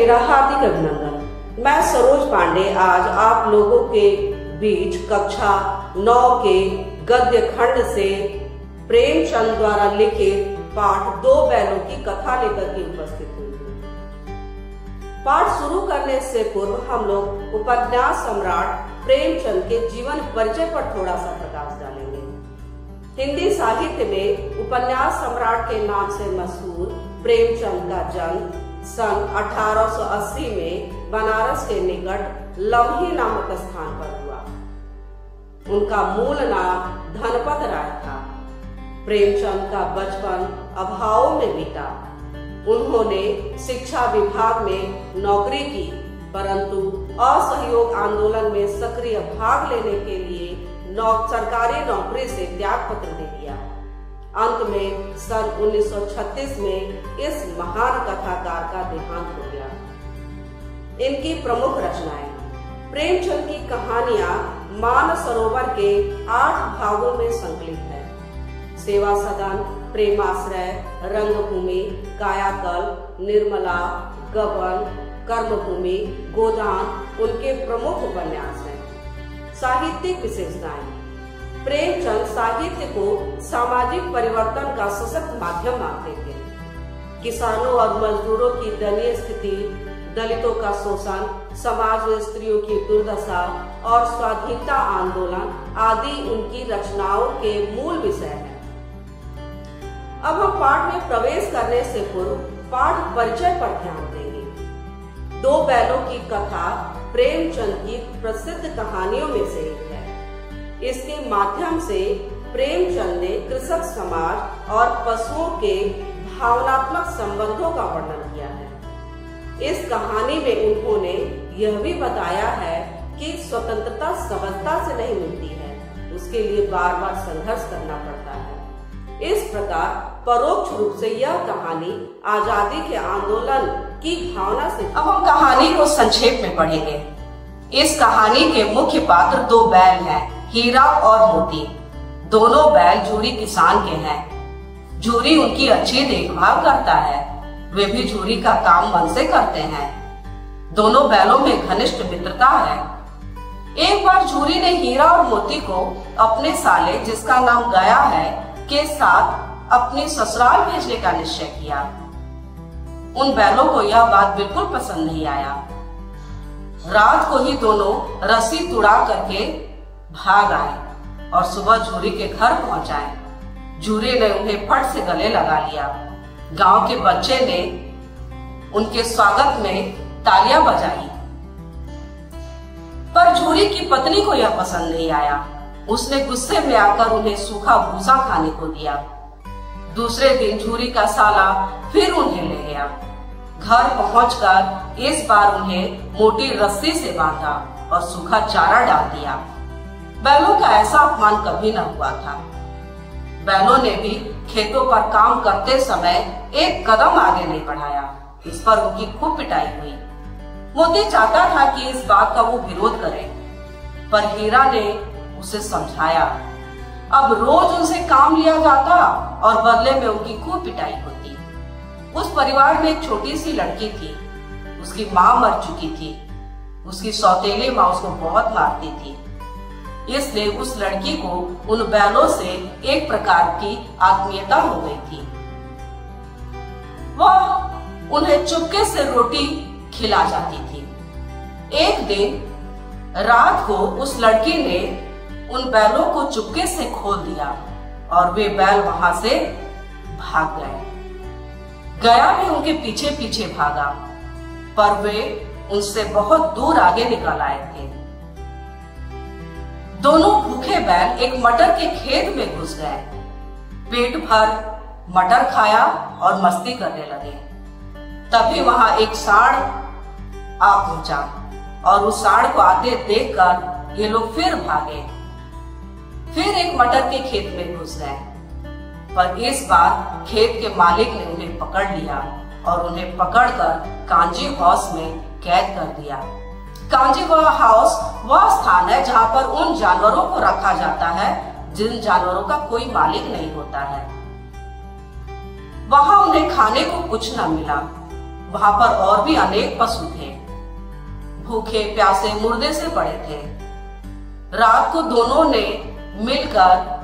मेरा हार्दिक अभिनंदन। मैं सरोज पांडे आज आप लोगों के बीच कक्षा 9 के गद्य खंड से प्रेमचंद द्वारा लिखित पाठ 2 बैलों की कथा लेकर के उपस्थित हुई हूँ। पाठ शुरू करने से पूर्व हम लोग उपन्यास सम्राट प्रेमचंद के जीवन परिचय पर थोड़ा सा प्रकाश डालेंगे। हिंदी साहित्य में उपन्यास सम्राट के नाम से मशहूर प्रेमचंद का जन्म सन 1880 में बनारस के निकट लम्ही नामक स्थान पर हुआ। उनका मूल नाम धनपत राय था। प्रेमचंद का बचपन अभावों में बीता। उन्होंने शिक्षा विभाग में नौकरी की, परंतु असहयोग आंदोलन में सक्रिय भाग लेने के लिए सरकारी नौकरी से त्याग पत्र दे दिया। अंत में सन 1936 में इस महान कथाकार का देहांत हो गया। इनकी प्रमुख रचनाएं। प्रेमचंद की कहानियां मानसरोवर के 8 भागों में संकलित है। सेवा सदन, प्रेमाश्रय, रंगभूमि, कायाकल्प, निर्मला, गबन, कर्मभूमि, गोदान उनके प्रमुख उपन्यास हैं। साहित्यिक विशेषताएं। प्रेमचंद साहित्य को सामाजिक परिवर्तन का सशक्त माध्यम मानते थे। किसानों और मजदूरों की दयनीय स्थिति, दलितों का शोषण, समाज में स्त्रियों की दुर्दशा और स्वाधीनता आंदोलन आदि उनकी रचनाओं के मूल विषय हैं। अब हम पाठ में प्रवेश करने से पूर्व पाठ परिचय पर ध्यान देंगे। 2 बैलों की कथा प्रेमचंद की प्रसिद्ध कहानियों में से एक है। इसके माध्यम से प्रेमचंद ने कृषक समाज और पशुओं के भावनात्मक संबंधों का वर्णन किया है। इस कहानी में उन्होंने यह भी बताया है कि स्वतंत्रता सहजता से नहीं मिलती है, उसके लिए बार बार संघर्ष करना पड़ता है। इस प्रकार परोक्ष रूप से यह कहानी आजादी के आंदोलन की भावना से। अब हम कहानी को संक्षेप में पढ़ेंगे। इस कहानी के मुख्य पात्र 2 बैल हैं, हीरा और मोती। दोनों बैल झूरी किसान के हैं। झूरी उनकी अच्छी देखभाल करता है। वे भी झूरी का काम मन से करते हैं। दोनों बैलों में घनिष्ठ मित्रता है। एक बार झूरी ने हीरा और मोती को अपने साले, जिसका नाम गया है, के साथ अपनी ससुराल भेजने का निश्चय किया। उन बैलों को यह बात बिल्कुल पसंद नहीं आया। रात को ही दोनों रस्सी तुड़ा करके भाग आए और सुबह झूरी के घर पहुंचाए। झूरी ने उन्हें फट से गले लगा लिया। गांव के बच्चे ने उनके स्वागत में तालियां बजाई, पर झूरी की पत्नी को यह पसंद नहीं आया। उसने गुस्से में आकर उन्हें सूखा भूसा खाने को दिया। दूसरे दिन झूरी का साला फिर उन्हें ले गया। घर पहुंचकर इस बार उन्हें मोटी रस्सी से बांधा और सूखा चारा डाल दिया। बैलों का ऐसा अपमान कभी न हुआ था। बैलों ने भी खेतों पर काम करते समय एक कदम आगे नहीं बढ़ाया। इस पर उनकी खूब पिटाई हुई। मोती चाहता था कि इस बात का वो विरोध करे, पर हीरा ने उसे समझाया। अब रोज उनसे काम लिया जाता और बदले में उनकी खूब पिटाई होती। उस परिवार में एक छोटी सी लड़की थी। उसकी माँ मर चुकी थी। उसकी सौतेली माँ उसको बहुत मारती थी। इसलिए उस लड़की को उन बैलों से एक प्रकार की आत्मीयता हो गई थी। वह उन्हें चुपके से रोटी खिला जाती थी। एक दिन रात को उस लड़की ने उन बैलों को चुपके से खोल दिया और वे बैल वहां से भाग गए। गया भी उनके पीछे पीछे भागा, पर वे उनसे बहुत दूर आगे निकल आए थे। दोनों भूखे बैल एक मटर के खेत में घुस गए। पेट भर मटर खाया और मस्ती करने लगे। तभी वहां एक सांड आ पहुंचा और उस सांड को आते देखकर ये लोग फिर भागे। फिर एक मटर के खेत में घुस गए, पर इस बार खेत के मालिक ने उन्हें पकड़ लिया और उन्हें पकड़कर कांजी हाउस में कैद कर दिया। कांजी हाउस वह स्थान है जहाँ पर उन जानवरों को रखा जाता है जिन जानवरों का कोई मालिक नहीं होता है। वहां उन्हें खाने को कुछ न मिला। वहां पर और भी अनेक पशु थे। भूखे प्यासे मुर्दे से पड़े थे। रात को दोनों ने मिलकर,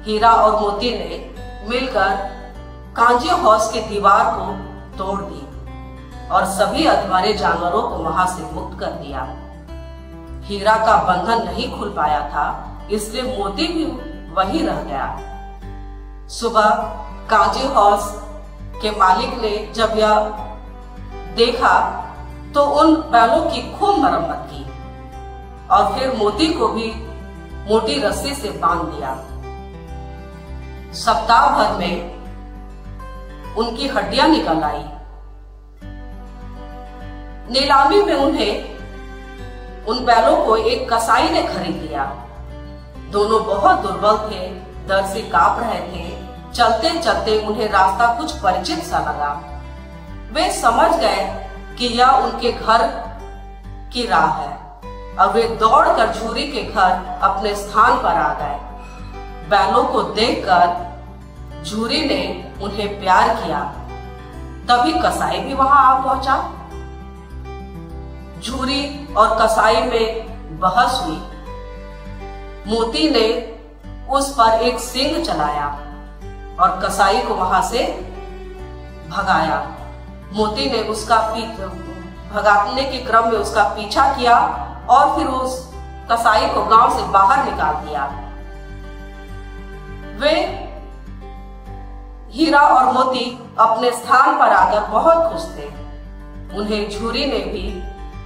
हीरा और मोती ने मिलकर कांजी हौज की दीवार को तोड़ दी और सभी अधमरे जानवरों को वहां से मुक्त कर दिया। हीरा का बंधन नहीं खुल पाया था, इसलिए मोती भी वही रह गया। सुबह कांजी हौज के मालिक ने जब यह देखा तो उन बैलों की खूब मरम्मत की और फिर मोती को भी मोटी रस्सी से बांध दिया। सप्ताह भर में उनकी हड्डियां निकल आई। नीलामी में उन बैलों को एक कसाई ने खरीद लिया। दोनों बहुत दुर्बल थे, डर से कांप रहे थे। चलते चलते उन्हें रास्ता कुछ परिचित सा लगा। वे समझ गए कि यह उनके घर की राह है और वे दौड़कर झूरी के घर अपने स्थान पर आ गए। बैलों को देखकर झूरी ने उन्हें प्यार किया। तभी कसाई भी वहां आ पहुंचा। झूरी और कसाई में बहस हुई। मोती ने उस पर एक सींग चलाया और कसाई को वहां से भगाया। मोती ने उसका भगाने के क्रम में उसका पीछा किया और फिर उस कसाई को गांव से बाहर निकाल दिया। वे हीरा और मोती अपने स्थान पर आकर बहुत खुश थे। उन्हें झूरी ने भी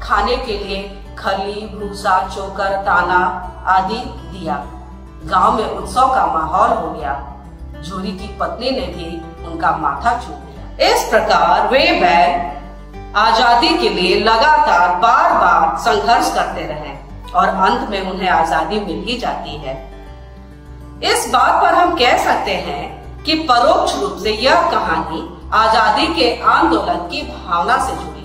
खाने के लिए खली, भूसा, चोकर, दाना आदि दिया। गांव में उत्सव का माहौल हो गया। झूरी की पत्नी ने भी उनका माथा चूम लिया। इस प्रकार वे बैल आजादी के लिए लगातार बार बार संघर्ष करते रहे और अंत में उन्हें आजादी मिल ही जाती है। इस बात पर हम कह सकते हैं कि परोक्ष रूप से यह कहानी आजादी के आंदोलन की भावना से जुड़ी